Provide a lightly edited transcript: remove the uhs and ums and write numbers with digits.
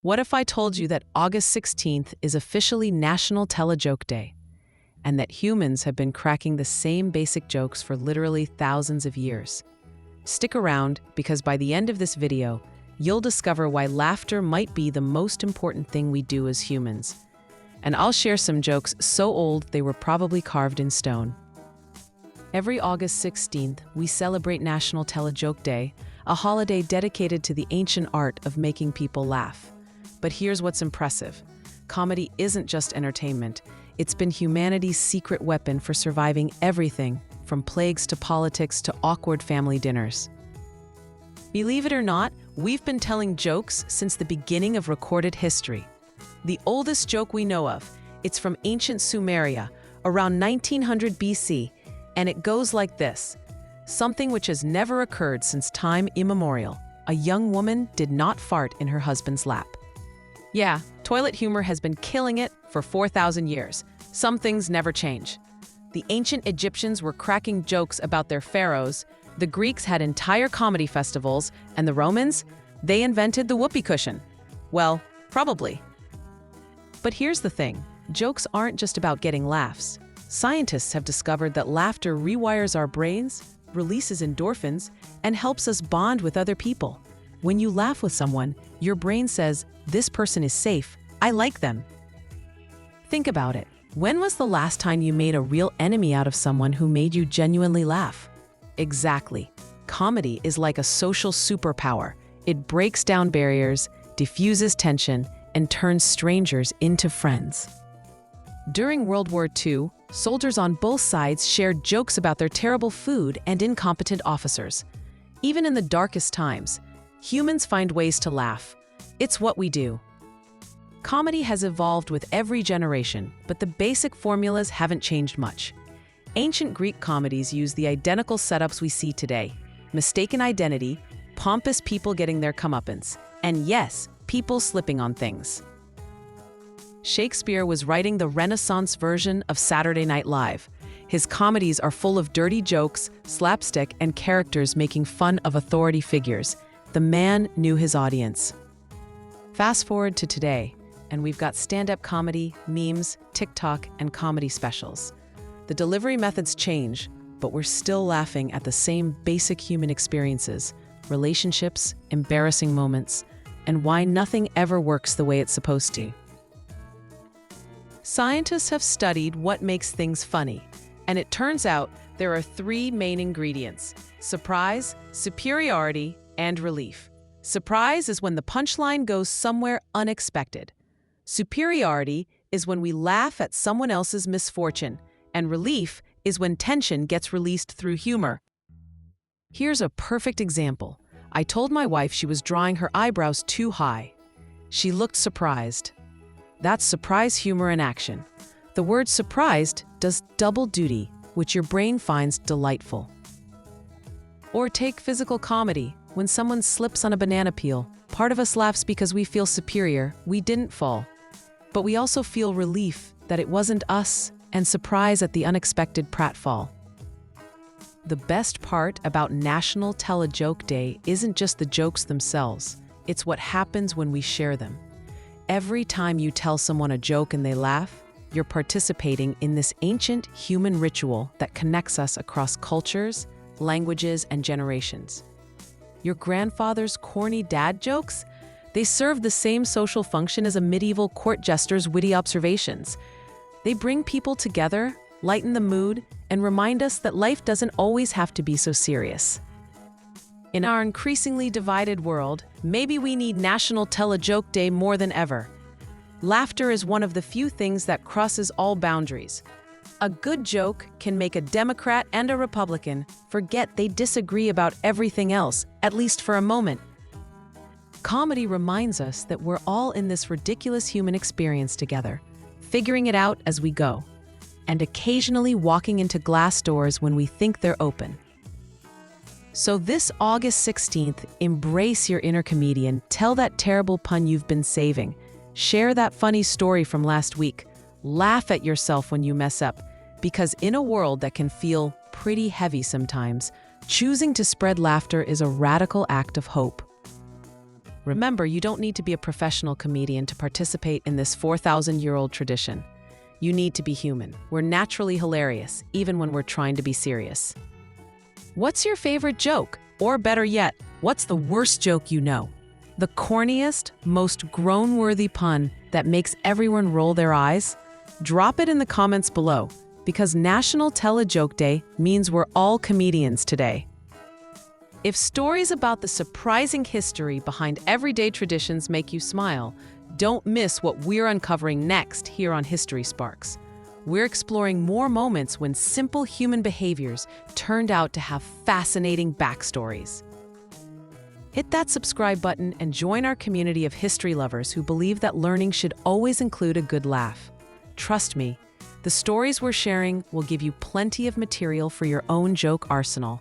What if I told you that August 16th is officially National Tell-a-Joke Day, and that humans have been cracking the same basic jokes for literally thousands of years? Stick around, because by the end of this video, you'll discover why laughter might be the most important thing we do as humans. And I'll share some jokes so old they were probably carved in stone. Every August 16th, we celebrate National Tell-a-Joke Day, a holiday dedicated to the ancient art of making people laugh. But here's what's impressive. Comedy isn't just entertainment. It's been humanity's secret weapon for surviving everything, from plagues to politics to awkward family dinners. Believe it or not, we've been telling jokes since the beginning of recorded history. The oldest joke we know of, it's from ancient Sumeria, around 1900 BC, and it goes like this. Something which has never occurred since time immemorial. A young woman did not fart in her husband's lap. Yeah, toilet humor has been killing it for 4,000 years. Some things never change. The ancient Egyptians were cracking jokes about their pharaohs, the Greeks had entire comedy festivals, and the Romans, they invented the whoopee cushion. Well, probably. But here's the thing, jokes aren't just about getting laughs. Scientists have discovered that laughter rewires our brains, releases endorphins, and helps us bond with other people. When you laugh with someone, your brain says, "This person is safe, I like them." Think about it. When was the last time you made a real enemy out of someone who made you genuinely laugh? Exactly. Comedy is like a social superpower. It breaks down barriers, diffuses tension, and turns strangers into friends. During World War II, soldiers on both sides shared jokes about their terrible food and incompetent officers. Even in the darkest times, humans find ways to laugh. It's what we do. Comedy has evolved with every generation, but the basic formulas haven't changed much. Ancient Greek comedies used the identical setups we see today: mistaken identity, pompous people getting their comeuppance, and yes, people slipping on things. Shakespeare was writing the Renaissance version of Saturday Night Live. His comedies are full of dirty jokes, slapstick, and characters making fun of authority figures. The man knew his audience. Fast forward to today, and we've got stand-up comedy, memes, TikTok, and comedy specials. The delivery methods change, but we're still laughing at the same basic human experiences: relationships, embarrassing moments, and why nothing ever works the way it's supposed to. Scientists have studied what makes things funny, and it turns out there are three main ingredients: surprise, superiority, and relief. Surprise is when the punchline goes somewhere unexpected. Superiority is when we laugh at someone else's misfortune, and relief is when tension gets released through humor. Here's a perfect example. I told my wife she was drawing her eyebrows too high. She looked surprised. That's surprise humor in action. The word surprised does double duty, which your brain finds delightful. Or take physical comedy. When someone slips on a banana peel, part of us laughs because we feel superior, we didn't fall. But we also feel relief that it wasn't us, and surprise at the unexpected pratfall. The best part about National Tell-a-Joke Day isn't just the jokes themselves, it's what happens when we share them. Every time you tell someone a joke and they laugh, you're participating in this ancient human ritual that connects us across cultures, languages, and generations. Your grandfather's corny dad jokes? They serve the same social function as a medieval court jester's witty observations. They bring people together, lighten the mood, and remind us that life doesn't always have to be so serious. In our increasingly divided world, maybe we need National Tell-a-Joke Day more than ever. Laughter is one of the few things that crosses all boundaries. A good joke can make a Democrat and a Republican forget they disagree about everything else, at least for a moment. Comedy reminds us that we're all in this ridiculous human experience together, figuring it out as we go, and occasionally walking into glass doors when we think they're open. So this August 16th, embrace your inner comedian, tell that terrible pun you've been saving, share that funny story from last week, laugh at yourself when you mess up, because in a world that can feel pretty heavy sometimes, choosing to spread laughter is a radical act of hope. Remember, you don't need to be a professional comedian to participate in this 4,000-year-old tradition. You need to be human. We're naturally hilarious, even when we're trying to be serious. What's your favorite joke? Or better yet, what's the worst joke you know? The corniest, most groan-worthy pun that makes everyone roll their eyes? Drop it in the comments below, because National Tell a Joke Day means we're all comedians today. If stories about the surprising history behind everyday traditions make you smile, don't miss what we're uncovering next here on History Sparks. We're exploring more moments when simple human behaviors turned out to have fascinating backstories. Hit that subscribe button and join our community of history lovers who believe that learning should always include a good laugh. Trust me, the stories we're sharing will give you plenty of material for your own joke arsenal.